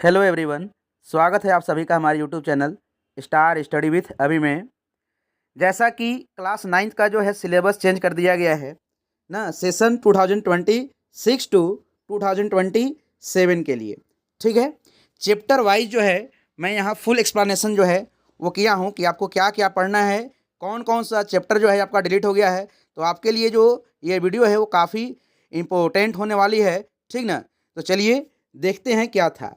Hello everyone, स्वागत है आप सभी का हमारे YouTube channel star study with अभी में। जैसा कि क्लास 9th का जो है सिलेबस चेंज कर दिया गया है ना, सेशन 2026 टू 2027 के लिए। ठीक है, चैप्टर वाइज जो है मैं यहाँ फुल एक्सप्लेनेशन जो है वो किया हूँ कि आपको क्या क्या पढ़ना है, कौन कौन सा चैप्टर जो है आपका डिलीट हो गया है। तो आपके लिए जो ये वीडियो है वो काफ़ी इम्पोर्टेंट होने वाली है। ठीक ना, तो चलिए देखते हैं क्या था।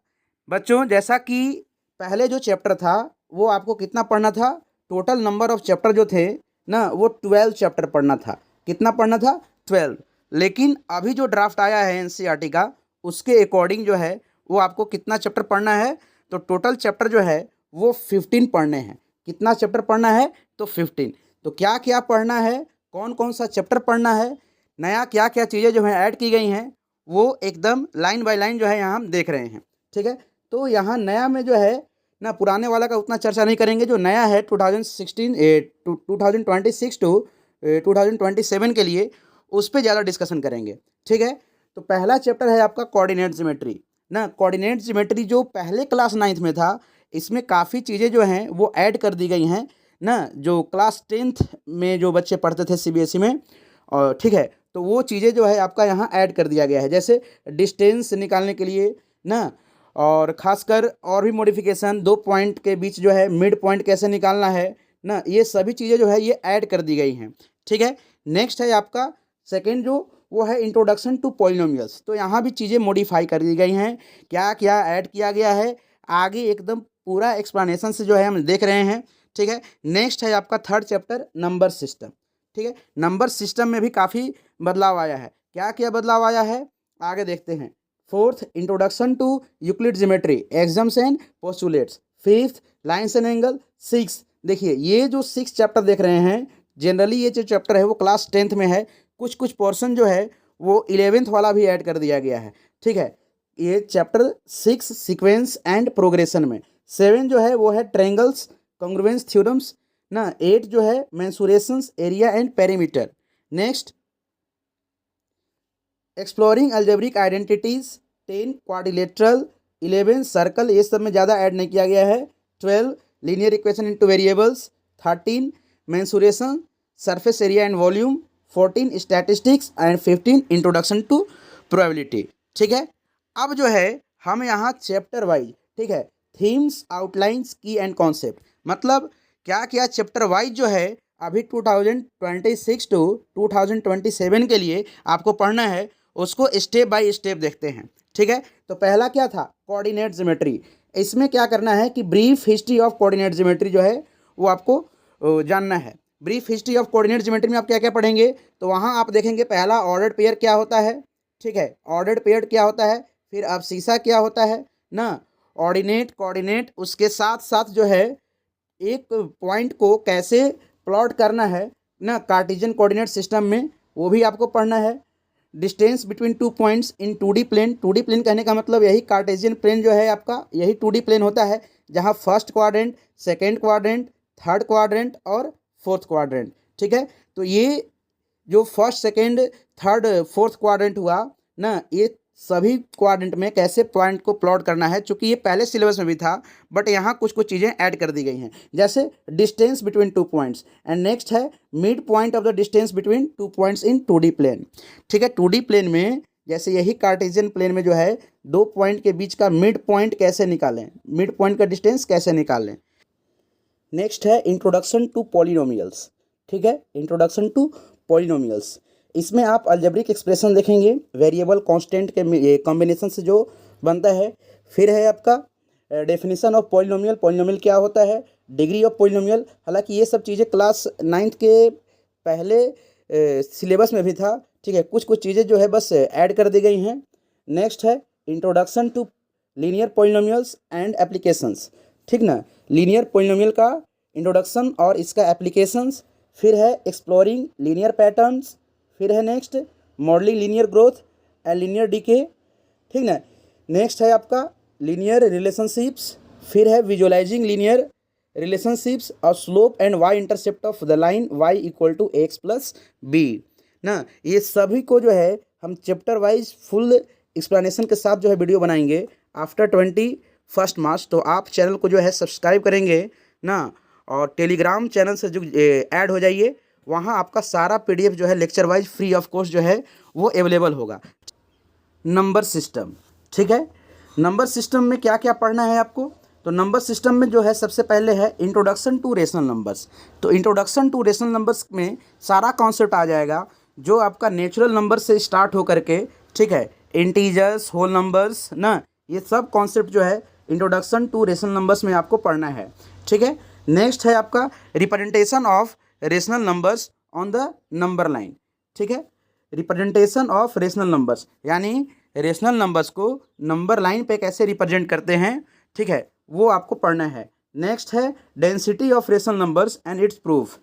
बच्चों, जैसा कि पहले जो चैप्टर था वो आपको कितना पढ़ना था, टोटल नंबर ऑफ चैप्टर जो थे ना वो 12 चैप्टर पढ़ना था। कितना पढ़ना था? 12। लेकिन अभी जो ड्राफ्ट आया है एनसीईआरटी का, उसके अकॉर्डिंग जो है वो आपको कितना चैप्टर पढ़ना है, तो टोटल चैप्टर जो है वो 15 पढ़ने हैं। कितना चैप्टर पढ़ना है? तो 15। तो क्या क्या पढ़ना है, कौन कौन सा चैप्टर पढ़ना है, नया क्या क्या चीज़ें जो हैं ऐड की गई हैं, वो एकदम लाइन बाय लाइन जो है यहाँ हम देख रहे हैं। ठीक है, तो यहाँ नया में जो है ना, पुराने वाला का उतना चर्चा नहीं करेंगे। जो नया है 2026 टू 2027 के लिए, उस पर ज़्यादा डिस्कशन करेंगे। ठीक है, तो पहला चैप्टर है आपका कोऑर्डिनेट ज्योमेट्री ना। कोऑर्डिनेट ज्योमेट्री जो पहले क्लास 9th में था, इसमें काफ़ी चीज़ें जो हैं वो ऐड कर दी गई हैं ना, जो क्लास 10th में जो बच्चे पढ़ते थे सीबीएसई में। और ठीक है, तो वो चीज़ें जो है आपका यहाँ ऐड कर दिया गया है, जैसे डिस्टेंस निकालने के लिए ना, और खासकर और भी मॉडिफिकेशन, 2 पॉइंट के बीच जो है मिड पॉइंट कैसे निकालना है ना, ये सभी चीज़ें जो है ये ऐड कर दी गई हैं। ठीक है, नेक्स्ट है आपका सेकेंड जो वो है इंट्रोडक्शन टू पॉलिनोमियल्स। तो यहाँ भी चीज़ें मॉडिफाई कर दी गई हैं, क्या क्या ऐड किया गया है आगे एकदम पूरा एक्सप्लेनेशन से जो है हम देख रहे हैं। ठीक है, नेक्स्ट है आपका थर्ड चैप्टर नंबर सिस्टम। ठीक है, नंबर सिस्टम में भी काफ़ी बदलाव आया है। क्या क्या बदलाव आया है आगे देखते हैं। Fourth, introduction to Euclid geometry, axioms and postulates. Fifth, lines and angle. Six, देखिए ये जो 6 चैप्टर देख रहे हैं, जनरली ये जो चैप्टर है वो क्लास 10th में है। कुछ कुछ पोर्शन जो है वो 11th वाला भी ऐड कर दिया गया है। ठीक है, ये चैप्टर 6 सीक्वेंस एंड प्रोग्रेशन में। 7 जो है वो है ट्रायंगल्स, कॉन्ग्रुएंस थ्योरम्स ना। 8 जो है mensurations, area and perimeter. Next, exploring algebraic identities. 10 quadrilateral. 11 circle, ये सब में ज़्यादा ऐड नहीं किया गया है। 12 linear equation in two variables. 13 mensuration, surface area and volume. 14 statistics and 15 introduction to probability. ठीक है, अब जो है हम यहाँ चैप्टर वाइज, ठीक है, थीम्स, आउटलाइंस, की एंड कॉन्सेप्ट, मतलब क्या क्या चैप्टर वाइज जो है अभी 2026 टू 2027 के लिए आपको पढ़ना है, उसको स्टेप बाय स्टेप देखते हैं। ठीक है, तो पहला क्या था? Coordinate geometry. इसमें क्या करना है कि brief history of coordinate geometry जो है वो आपको जानना है। Brief history of coordinate geometry में आप क्या क्या पढ़ेंगे, तो वहाँ आप देखेंगे पहला ऑर्डर्ड पेयर क्या होता है। ठीक है, ऑर्डर्ड पेयर क्या होता है, फिर अब सीसा क्या होता है ना, ऑर्डिनेट, कोऑर्डिनेट, उसके साथ साथ जो है एक पॉइंट को कैसे प्लॉट करना है ना कार्टेशियन कोऑर्डिनेट सिस्टम में, वो भी आपको पढ़ना है। Distance between 2 points in 2D plane. 2D plane कहने का मतलब यही कार्टेशियन प्लेन जो है आपका, यही 2D प्लेन होता है, जहाँ first quadrant, second quadrant, third quadrant और फोर्थ क्वाड्रेंट। ठीक है, तो ये जो first, second, third, fourth quadrant हुआ ना, ये सभी क्वाड्रेंट में कैसे पॉइंट को प्लॉट करना है, चूंकि ये पहले सिलेबस में भी था, बट यहाँ कुछ कुछ चीज़ें ऐड कर दी गई हैं, जैसे distance between 2 points. And next है mid point of the distance between 2 points in 2D plane. ठीक है, 2D प्लेन में जैसे यही कार्टेशियन प्लेन में जो है 2 पॉइंट के बीच का मिड पॉइंट कैसे निकालें, मिड पॉइंट का डिस्टेंस कैसे निकालें। नेक्स्ट है इंट्रोडक्शन टू पॉलिनोमियल्स। ठीक है, इंट्रोडक्शन टू पॉलिनोमियल्स, इसमें आप अलजेब्रिक एक्सप्रेशन देखेंगे, वेरिएबल कांस्टेंट के कॉम्बिनेशन से जो बनता है। फिर है आपका डेफिनेशन ऑफ पॉलिनोमियल, पॉलिनोमियल क्या होता है, डिग्री ऑफ पॉलिनोमियल। हालांकि ये सब चीज़ें क्लास 9th के पहले सिलेबस में भी था। ठीक है, कुछ कुछ चीज़ें जो है बस ऐड कर दी गई हैं। नेक्स्ट है introduction to linear polynomials and applications. ठीक ना, लीनियर पॉलिनोमियल का इंट्रोडक्शन और इसका एप्लीकेशंस। फिर है एक्सप्लोरिंग लीनियर पैटर्न्स। फिर है next modelling linear growth and linear decay. ठीक ना, नेक्स्ट है आपका लीनियर रिलेशनशिप्स। फिर है विजुअलाइजिंग लीनियर रिलेशनशिप्स और slope and y intercept of the line y equal to x plus b ना। ये सभी को जो है हम चैप्टर वाइज फुल एक्सप्लेनेशन के साथ जो है वीडियो बनाएंगे आफ्टर फर्स्ट मार्च, तो आप चैनल को जो है सब्सक्राइब करेंगे ना, और टेलीग्राम चैनल से जो ऐड हो जाइए, वहाँ आपका सारा PDF जो है lecture wise free of cost जो है वो अवेलेबल होगा। नंबर सिस्टम, ठीक है। नंबर सिस्टम में क्या क्या पढ़ना है आपको, तो नंबर सिस्टम में जो है सबसे पहले है इंट्रोडक्शन टू रेशनल नंबर्स। तो इंट्रोडक्शन टू रेशनल नंबर्स में सारा कॉन्सेप्ट आ जाएगा जो आपका नेचुरल नंबर से स्टार्ट हो करके, ठीक है, इंटीजर्स, होल नंबर्स ना, ये सब कॉन्सेप्ट जो है इंट्रोडक्शन टू रेशनल नंबर्स में आपको पढ़ना है, ठीक है। नेक्स्ट है आपका representation of rational numbers on the number line, ठीक है। रिप्रेजेंटेशन ऑफ रेशनल नंबर्स यानी रेशनल नंबर्स को नंबर लाइन पे कैसे रिप्रेजेंट करते हैं, ठीक है, वो आपको पढ़ना है। नेक्स्ट है density of rational numbers and it's proof,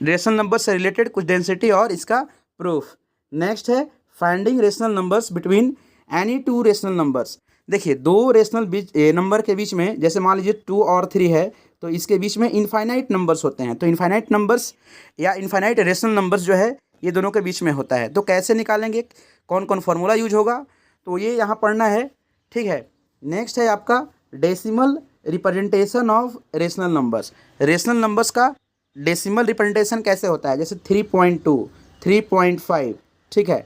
rational number से रिलेटेड कुछ डेंसिटी और इसका प्रूफ। नेक्स्ट है finding rational numbers between any two rational numbers. देखिए, दो रेशनल नंबर के बीच में, जैसे मान लीजिए 2 और 3 है, तो इसके बीच में इनफाइनाइट नंबर्स होते हैं। तो इनफाइनाइट नंबर्स या इनफाइनाइट रेशनल नंबर्स जो है ये दोनों के बीच में होता है। तो कैसे निकालेंगे, कौन कौन फार्मूला यूज होगा, तो ये यहाँ पढ़ना है, ठीक है। नेक्स्ट है आपका decimal representation of rational numbers. Rational numbers का डेसिमल रिप्रेजेंटेशन कैसे होता है, जैसे 3.2, 3.5, ठीक है।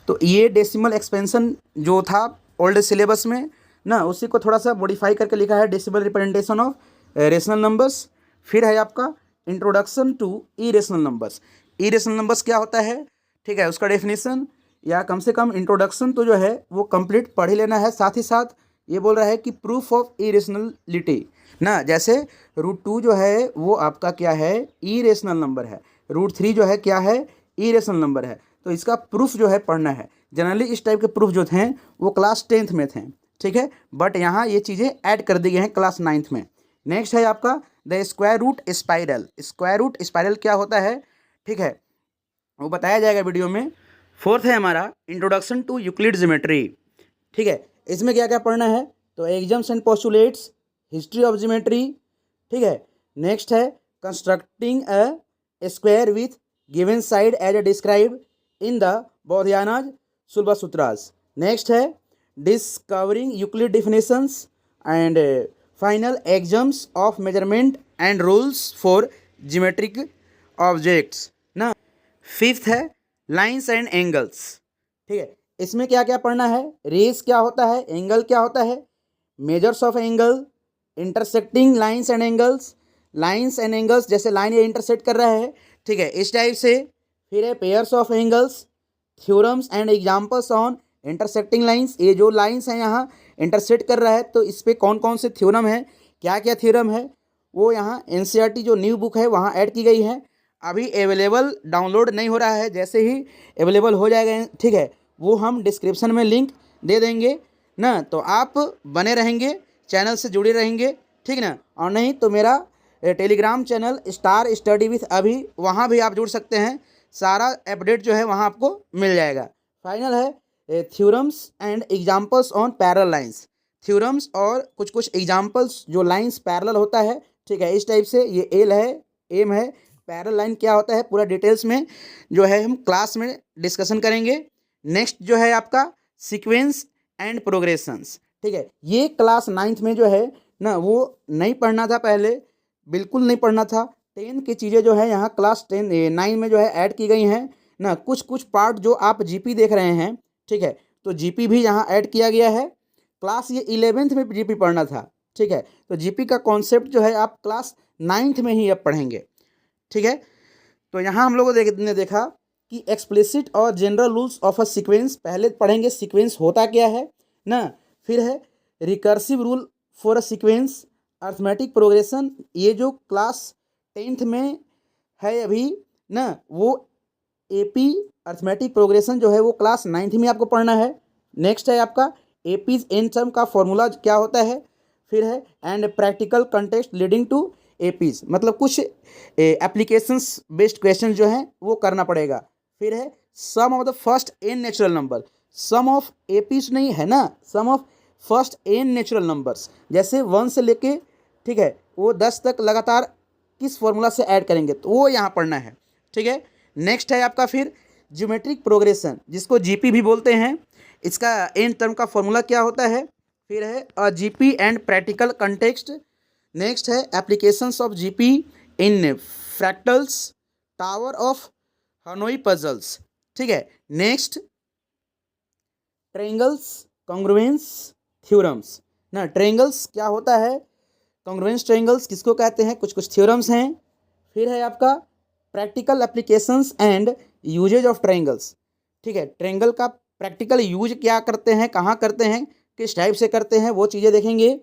तो ये डेसिमल एक्सपेंशन जो था ओल्ड सिलेबस में ना, उसी को थोड़ा सा मॉडिफाई करके लिखा है, decimal representation of rational numbers. फिर है आपका introduction to irrational numbers. Irrational numbers क्या होता है, ठीक है, उसका डेफिनेशन या कम से कम इंट्रोडक्शन तो जो है वो कंप्लीट पढ़ ही लेना है। साथ ही साथ ये बोल रहा है कि प्रूफ ऑफ इरेशनलिटी ना, जैसे √2 जो है वो आपका क्या है, इरेशनल नंबर है, √3 जो है क्या है, इरेशनल नंबर है। तो इसका प्रूफ जो है पढ़ना है। जनरली इस टाइप के प्रूफ जो थे वो क्लास 10th में थे, ठीक है, बट यहाँ ये चीज़ें ऐड कर दी गई हैं क्लास 9th में। नेक्स्ट है आपका the square root spiral. Square root spiral क्या होता है, ठीक है, वो बताया जाएगा वीडियो में। फोर्थ है हमारा इंट्रोडक्शन टू यूक्लिड ज्योमेट्री, ठीक है। इसमें क्या क्या पढ़ना है, तो axioms and postulates, history of geometry, ठीक है। नेक्स्ट है constructing a square with given side as describe in the Baudhayana's Sulbasutras. Next है discovering Euclid definitions and final axioms of measurement and rules for geometric objects ना। Fifth है lines and angles, ठीक है। इसमें क्या क्या पढ़ना है, रेस क्या होता है, एंगल क्या होता है, measures of angle, intersecting lines and angles, lines and angles जैसे लाइन ये इंटरसेक्ट कर रहा है, ठीक है, इस टाइप से। फिर है pairs of angles, theorems and examples on intersecting lines, ये जो लाइन्स हैं यहाँ इंटरसेक्ट कर रहा है, तो इस पर कौन कौन से थ्योरम है, क्या क्या थ्योरम है, वो यहाँ NCERT जो न्यू बुक है वहाँ ऐड की गई है। अभी अवेलेबल डाउनलोड नहीं हो रहा है, जैसे ही अवेलेबल हो जाएगा, ठीक है, वो हम डिस्क्रिप्शन में लिंक दे देंगे ना। तो आप बने रहेंगे, चैनल से जुड़े रहेंगे, ठीक ना। और नहीं तो मेरा Telegram channel star study with अभी, वहाँ भी आप जुड़ सकते हैं, सारा अपडेट जो है वहाँ आपको मिल जाएगा। फाइनल है theorems and examples on parallel lines, theorems और कुछ कुछ एग्जाम्पल्स जो लाइंस पैरेलल होता है, ठीक है, इस टाइप से। ये एम है, पैरेलल लाइन क्या होता है पूरा डिटेल्स में जो है हम क्लास में डिस्कशन करेंगे। नेक्स्ट जो है आपका सीक्वेंस एंड प्रोग्रेशंस, ठीक है, ये क्लास 9th में जो है ना वो नहीं पढ़ना था, पहले बिल्कुल नहीं पढ़ना था। 10 की चीज़ें जो है यहाँ क्लास 9 में जो है ऐड की गई हैं ना। कुछ कुछ पार्ट जो आप GP देख रहे हैं, ठीक है, तो GP भी यहाँ ऐड किया गया है। क्लास ये 11th में GP पढ़ना था, ठीक है, तो GP का कॉन्सेप्ट जो है आप क्लास 9th में ही अब पढ़ेंगे, ठीक है। तो यहाँ हम लोगों ने देखा कि एक्सप्लिसिट और general rules of a sequence, पहले पढ़ेंगे सीक्वेंस होता क्या है ना। फिर है recursive rule for a sequence, arithmetic progression, ये जो क्लास 10th में है अभी ना, वो AP अर्थमेटिक प्रोग्रेशन जो है वो क्लास 9th में आपको पढ़ना है। नेक्स्ट है आपका AP's एन टर्म का फॉर्मूला क्या होता है। फिर है and practical context leading to AP's, मतलब कुछ एप्लीकेशंस बेस्ड क्वेश्चन जो हैं वो करना पड़ेगा। फिर है sum of the first n natural number, sum of AP's नहीं है ना, sum of first n natural numbers, जैसे 1 से लेके, ठीक है, वो 10 तक लगातार किस फॉर्मूला से ऐड करेंगे, तो वो यहाँ पढ़ना है, ठीक है। नेक्स्ट है आपका फिर ज्योमेट्रिक प्रोग्रेशन, जिसको GP भी बोलते हैं, इसका एन टर्म का फॉर्मूला क्या होता है, फिर है a GP and practical context. Next है applications of GP in fractals, tower of Hanoi puzzles. ठीक है। नेक्स्ट ट्रायंगल्स, कॉन्ग्रुएंस थ्योरम्स ना। ट्रायंगल्स क्या होता है, कॉन्ग्रुएंस ट्रायंगल्स किसको कहते हैं, कुछ कुछ थ्योरम्स हैं। फिर है आपका practical applications and usages of triangles. ठीक है, ट्रायंगल का प्रैक्टिकल यूज क्या करते हैं, कहाँ करते हैं, किस टाइप से करते हैं, वो चीज़ें देखेंगे।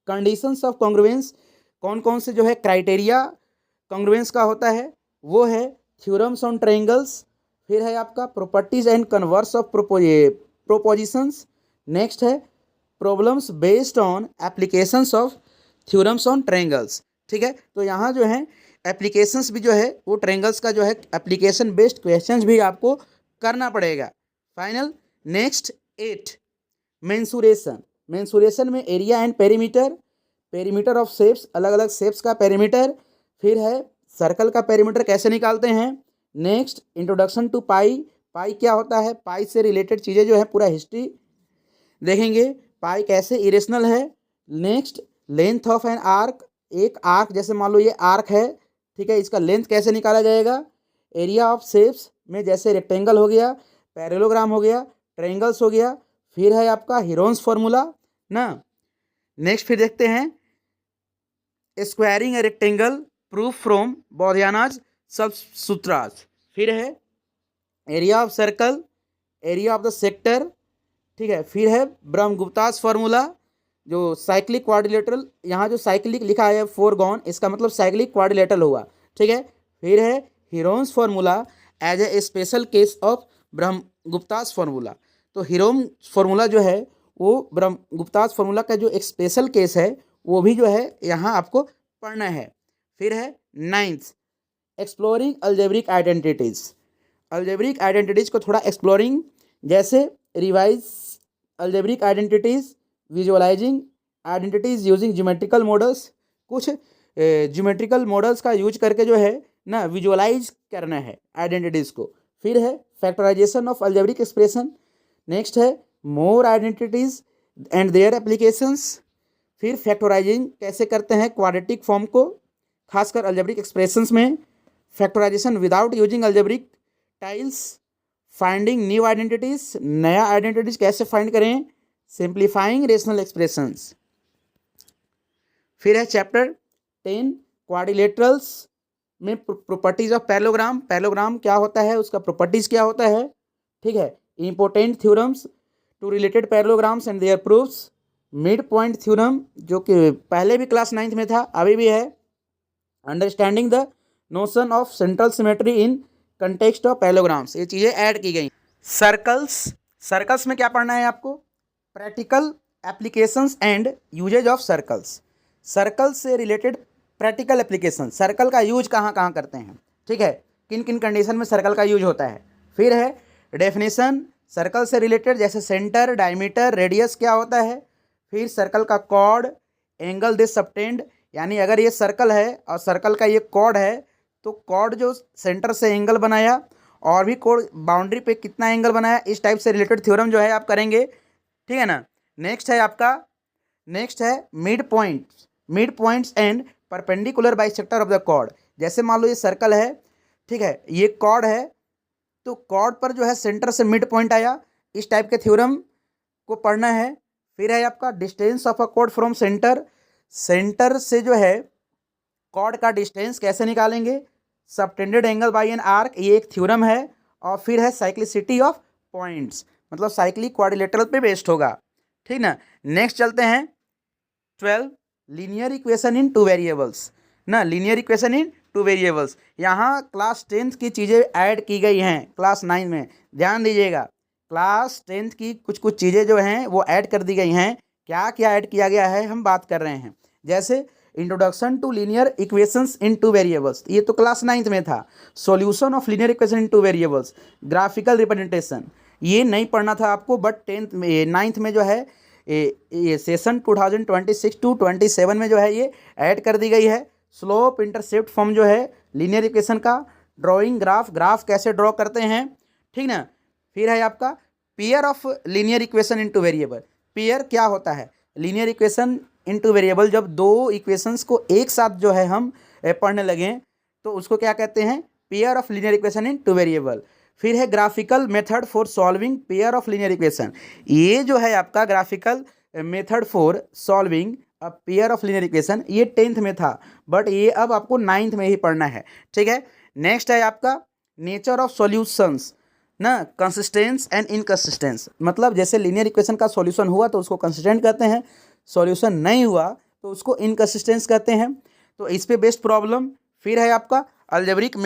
कंडीशंस ऑफ कॉन्ग्रुएंस, कौन कौन से जो है क्राइटेरिया कॉन्ग्रुएंस का होता है, वो है थ्योरम्स ऑन ट्रायंगल्स। फिर है आपका properties and converse of propositions. Next है problems based on applications of theorems on triangles. ठीक है, तो यहाँ जो है एप्लीकेशंस भी जो है वो ट्रायंगल्स का जो है एप्लीकेशन बेस्ड क्वेश्चंस भी आपको करना पड़ेगा। फाइनल। Next 8 mensuration. मेंसुरेशन में area and perimeter, perimeter of shapes, अलग अलग शेप्स का पेरीमीटर। फिर है सर्कल का पेरीमीटर कैसे निकालते हैं। नेक्स्ट इंट्रोडक्शन टू पाई, पाई क्या होता है, पाई से रिलेटेड चीज़ें जो है पूरा हिस्ट्री देखेंगे, पाई कैसे इरेशनल है। Next length of an arc, एक आर्क जैसे मान लो ये आर्क है, ठीक है, इसका लेंथ कैसे निकाला जाएगा। एरिया ऑफ शेप्स में जैसे रेक्टेंगल हो गया, पैरेललोग्राम हो गया, ट्रायंगल्स हो गया। फिर है आपका हीरोन्स फॉर्मूला ना। नेक्स्ट फिर देखते हैं squaring a rectangle, proof from Baudhayana's Sulba sutras. फिर है area of circle, area of the sector. ठीक है, फिर है ब्रह्मगुप्तास फार्मूला, जो साइक्लिक क्वाड्रिलेटरल, यहाँ जो साइक्लिक लिखा है फोरगॉन, इसका मतलब साइक्लिक क्वाड्रिलेटरल हुआ। ठीक है, फिर है Heron's formula as a special case of Brahmagupta's formula. तो हीरोन फार्मूला जो है वो ब्रह्मगुप्तास फार्मूला का जो एक स्पेशल केस है वो भी जो है यहाँ आपको पढ़ना है। फिर है 9th exploring algebraic identities. Algebraic identities को थोड़ा एक्सप्लोरिंग, जैसे revise algebraic identities, visualising identities using geometrical models. कुछ ज्योमेट्रिकल मॉडल्स का यूज करके जो है ना विजुअलाइज करना है आइडेंटिटीज़ को। फिर है factorisation of algebraic expression. Next है more identities and their applications. फिर फैक्टराइजिंग कैसे करते हैं क्वाड्रेटिक फॉर्म को, खासकर अलजेब्रिक एक्सप्रेशंस में। Factorisation without using algebraic tiles. Finding new identities, नया आइडेंटिटीज़ कैसे फाइंड करें। Simplifying rational expressions. फिर है चैप्टर 10 क्वाड्रिलेटरल्स में प्रॉपर्टीज ऑफ पैरेललोग्राम। पैरेललोग्राम क्या होता है, उसका प्रॉपर्टीज क्या होता है। ठीक है, important theorems to related parallelograms and their proofs. Mid point theorem जो कि पहले भी क्लास 9th में था, अभी भी है। Understanding the notion of central symmetry in context of parallelograms, ये चीज़ें ऐड की गई। सर्कल्स, सर्कल्स में क्या पढ़ना है आपको, practical applications and usages of circles. Circle से रिलेटेड प्रैक्टिकल एप्लीकेशन, सर्कल का यूज कहाँ कहाँ करते हैं, ठीक है, किन किन कंडीशन में सर्कल का यूज होता है। फिर है डेफिनेशन सर्कल से रिलेटेड, जैसे सेंटर, डायमीटर, रेडियस क्या होता है। फिर सर्कल का कॉर्ड, एंगल दिस सबटेंड, यानी अगर ये सर्कल है और सर्कल का ये कॉर्ड है तो कॉर्ड जो सेंटर से एंगल बनाया और भी कॉर्ड बाउंड्री पे कितना एंगल बनाया, इस टाइप से रिलेटेड थ्योरम जो है आप करेंगे, ठीक है ना। नेक्स्ट है आपका, नेक्स्ट है mid points, mid points and perpendicular bisector of the chord. जैसे मान लो ये सर्कल है, ठीक है, ये कॉर्ड है, तो कॉर्ड पर जो है सेंटर से मिड पॉइंट आया, इस टाइप के थ्योरम को पढ़ना है। फिर है आपका distance of a chord from centre, centre से जो है कॉर्ड का डिस्टेंस कैसे निकालेंगे। Subtended angle by an arc, ये एक थ्योरम है। और फिर है साइक्लिसिटी ऑफ पॉइंट्स, मतलब साइक्लिक क्वाड्रिलेटरल पे बेस्ड होगा, ठीक ना। नेक्स्ट चलते हैं 12 linear equation in two variables ना, linear equation in two variables. यहाँ क्लास 10th की चीज़ें ऐड की गई हैं क्लास 9 में, ध्यान दीजिएगा। क्लास 10th की कुछ कुछ चीज़ें जो हैं वो ऐड कर दी गई हैं। क्या क्या ऐड किया गया है हम बात कर रहे हैं, जैसे introduction to linear equations in two variables, ये तो क्लास 9th में था। Solution of linear equation in two variables, graphical representation, ये नहीं पढ़ना था आपको, बट 10th में 9th में जो है ये सेशन 2026 to 27 में जो है ये ऐड कर दी गई है। स्लोप इंटरसेप्ट फॉर्म जो है लीनियर इक्वेशन का, ड्राइंग ग्राफ, ग्राफ कैसे ड्रॉ करते हैं, ठीक ना। फिर है आपका pair of linear equation into variable, pair क्या होता है, लीनियर इक्वेशन इनटू वेरिएबल, जब दो इक्वेशंस को एक साथ जो है हम पढ़ने लगें तो उसको क्या कहते हैं, pair of linear equation into variable. फिर है graphical method for solving pair of linear equation, ये जो है आपका graphical method for solving a pair of linear equation, ये 10th में था बट ये अब आपको 9th में ही पढ़ना है, ठीक है। नेक्स्ट है आपका नेचर ऑफ सॉल्यूशंस ना, कंसिस्टेंस एंड इनकंसिस्टेंस, मतलब जैसे लीनियर इक्वेशन का सॉल्यूशन हुआ तो उसको कंसिस्टेंट कहते हैं, सॉल्यूशन नहीं हुआ तो उसको इनकंसिस्टेंस कहते हैं, तो इस पे बेस्ड प्रॉब्लम। फिर है आपका algebraic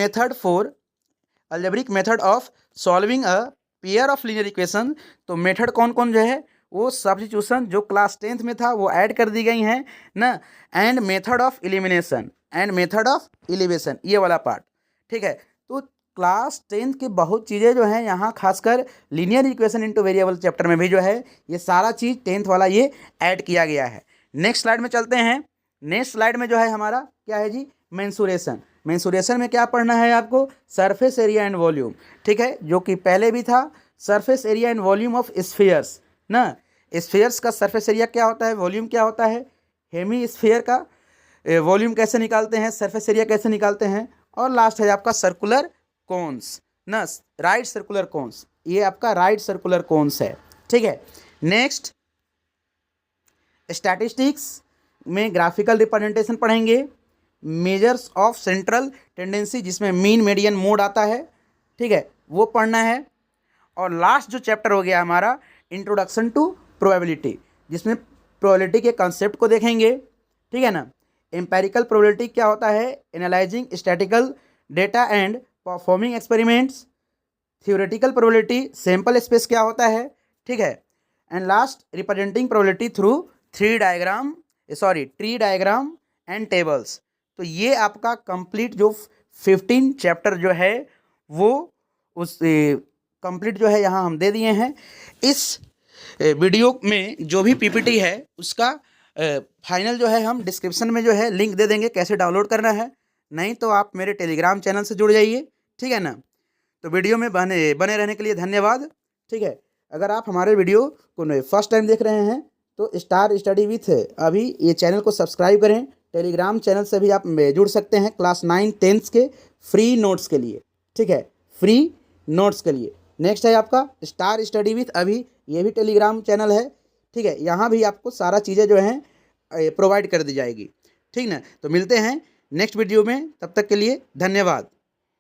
method of solving a pair of linear equation, तो मेथड कौन कौन जो है वो सब्स्टिट्यूशन जो क्लास 10th में था वो ऐड कर दी गई हैं ना, and method of elimination and method of elevation, ये वाला पार्ट, ठीक है। तो क्लास 10th की बहुत चीज़ें जो हैं यहाँ खासकर linear equation into variable chapter में भी जो है ये सारा चीज़ 10th वाला ये ऐड किया गया है। नेक्स्ट स्लाइड में चलते हैं। नेक्स्ट स्लाइड में जो है हमारा क्या है जी, मेंसुरेशन। मेंसुरेशन में क्या पढ़ना है आपको, सरफेस एरिया एंड वॉल्यूम, ठीक है, जो कि पहले भी था, surface area and volume of spheres ना, स्फीयर्स का सरफेस एरिया क्या होता है, वॉल्यूम क्या होता है, हेमी स्फीयर का वॉल्यूम कैसे निकालते हैं, सरफेस एरिया कैसे निकालते हैं, और लास्ट है आपका सर्कुलर कोन्स ना, राइट सर्कुलर कोन्स, ये आपका राइट सर्कुलर कोन्स है, ठीक है। नेक्स्ट स्टैटिस्टिक्स में ग्राफिकल रिप्रेजेंटेशन पढ़ेंगे, मेजर्स ऑफ सेंट्रल टेंडेंसी जिसमें मीन मीडियन मोड आता है, ठीक है, वो पढ़ना है। और लास्ट जो चैप्टर हो गया हमारा इंट्रोडक्शन टू प्रोबेबिलिटी, जिसमें प्रोबेबिलिटी के कंसेप्ट को देखेंगे, ठीक है ना। एम्पेरिकल प्रोबेबिलिटी क्या होता है, analysing statistical data and performing experiments. Theoretical probability sample space क्या होता है, ठीक है। And last representing probability through tree diagram and tables. तो ये आपका कंप्लीट जो 15 चैप्टर जो है वो उस कंप्लीट जो है यहाँ हम दे दिए हैं। इस वीडियो में जो भी पीपीटी है उसका फाइनल जो है हम डिस्क्रिप्शन में जो है लिंक दे देंगे कैसे डाउनलोड करना है, नहीं तो आप मेरे टेलीग्राम चैनल से जुड़ जाइए, ठीक है ना। तो वीडियो में बने रहने के लिए धन्यवाद, ठीक है। अगर आप हमारे वीडियो को फर्स्ट टाइम देख रहे हैं तो स्टार स्टडी विथ अभी ये चैनल को सब्सक्राइब करें, टेलीग्राम चैनल से भी आप जुड़ सकते हैं क्लास 9 10th के फ्री नोट्स के लिए, ठीक है, फ्री नोट्स के लिए। नेक्स्ट है आपका स्टार स्टडी विथ अभी, ये भी टेलीग्राम चैनल है, ठीक है, यहाँ भी आपको सारा चीज़ें जो हैं प्रोवाइड कर दी जाएगी, ठीक ना। तो मिलते हैं नेक्स्ट वीडियो में, तब तक के लिए धन्यवाद।